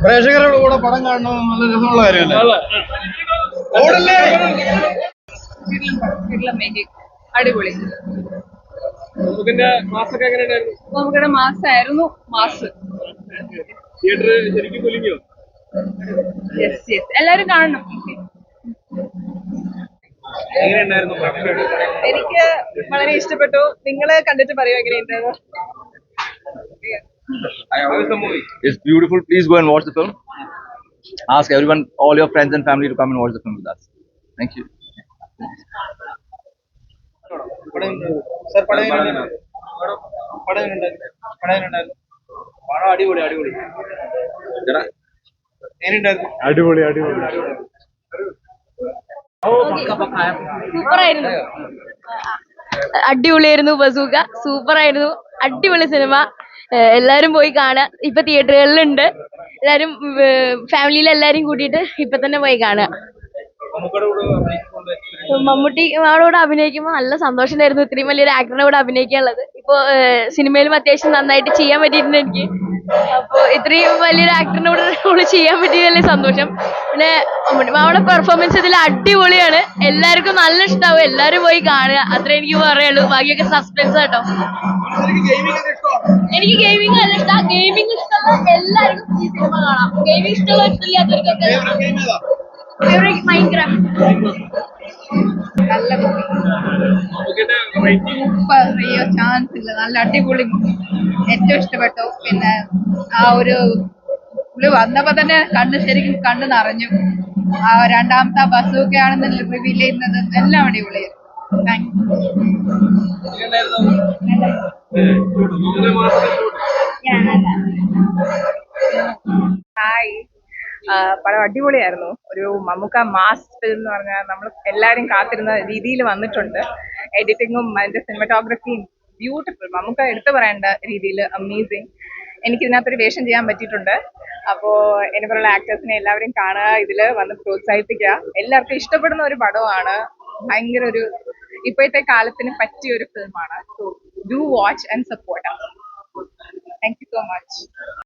പ്രേക്ഷകരുടെ കൂടെ പടം കാണണം നല്ല രസമുള്ള കാര്യമല്ലേ? അടിപൊളി. നമുക്കിടെ മാസായിരുന്നു. മാസ് എല്ലാരും കാണണം. എനിക്ക് വളരെ ഇഷ്ടപ്പെട്ടു. നിങ്ങള് കണ്ടിട്ട് പറയൂ എങ്ങനെയുണ്ടെന്ന്. It's beautiful. Please go and watch the film. Ask everyone, all your friends and family to come and watch the film with us. Thank you. അടിപൊളി സൂപ്പറായിരുന്നു. അടിപൊളിയായിരുന്നു. ബസൂക്ക സൂപ്പറായിരുന്നു. അടിപൊളി സിനിമ. എല്ലാരും പോയി കാണുക. ഇപ്പൊ തിയേറ്ററുകളിലുണ്ട്. എല്ലാരും ഫാമിലിയിൽ എല്ലാരും കൂട്ടിയിട്ട് ഇപ്പൊ തന്നെ പോയി കാണുക. മമ്മൂട്ടി അവളോട് അഭിനയിക്കുമ്പോൾ നല്ല സന്തോഷമായിരുന്നു. ഇത്രയും വലിയൊരു ആക്ടറിന്റെ കൂടെ അഭിനയിക്കാനുള്ളത്. ഇപ്പൊ സിനിമയിലും അത്യാവശ്യം നന്നായിട്ട് ചെയ്യാൻ പറ്റിയിട്ടുണ്ട് എനിക്ക്. അപ്പൊ ഇത്രയും വലിയൊരു ആക്ടറിന്റെ കൂടെ ചെയ്യാൻ പറ്റിയ വലിയ സന്തോഷം. പിന്നെ അവളുടെ പെർഫോമൻസ് ഇതിൽ അടിപൊളിയാണ്. എല്ലാവർക്കും നല്ല ഇഷ്ടാവും. എല്ലാരും പോയി കാണുക. അത്ര എനിക്ക് പറയുള്ളൂ. ബാക്കിയൊക്കെ സസ്പെൻസ് കേട്ടോ. എനിക്ക് ഗെയിമിംഗ് നല്ല ഇഷ്ടമാണ്. ഗെയിമിംഗ് ഇഷ്ടമുള്ള എല്ലാവർക്കും ഈ സിനിമ കാണാം. ഗെയിമിംഗ് ഇഷ്ടമുള്ള ഇഷ്ടമില്ലാത്തവർക്കൊക്കെ നല്ല സൂപ്പർ. ചാൻസ് ഇല്ല. നല്ല അടിപൊളി. ഏറ്റവും ഇഷ്ടപ്പെട്ടു. പിന്നെ ആ ഒരു വന്നപ്പോ തന്നെ ശരിക്കും കണ്ണ് നിറഞ്ഞു. ആ രണ്ടാമത്തെ ബസൂക്കയാണെന്ന് റിവീൽ ചെയ്യുന്നത് എല്ലാം അടിപൊളിയായിരുന്നു. ഹായ്. പടം അടിപൊളിയായിരുന്നു. ഒരു മമ്മൂക്ക മാസ് ഫിലിം എന്ന് പറഞ്ഞാൽ നമ്മൾ എല്ലാവരും കാത്തിരുന്ന രീതിയിൽ വന്നിട്ടുണ്ട്. എഡിറ്റിങ്ങും അതിന്റെ സിനിമറ്റോഗ്രഫിയും ബ്യൂട്ടിഫുൾ. മമ്മൂക്ക എടുത്തു പറയേണ്ട രീതിയിൽ അമേസിങ്. എനിക്ക് ഇതിനകത്തൊരു വേഷം ചെയ്യാൻ പറ്റിയിട്ടുണ്ട്. അപ്പോൾ എനിക്കുള്ള ആക്ടേഴ്സിനെ എല്ലാവരും കാണുക, ഇതിൽ വന്ന് പ്രോത്സാഹിപ്പിക്കുക. എല്ലാവർക്കും ഇഷ്ടപ്പെടുന്ന ഒരു പടമാണ്. ഭയങ്കര ഒരു ഇപ്പോഴത്തെ കാലത്തിന് പറ്റിയ ഒരു ഫിലിമാണ്. So do watch and support. Thank you so much.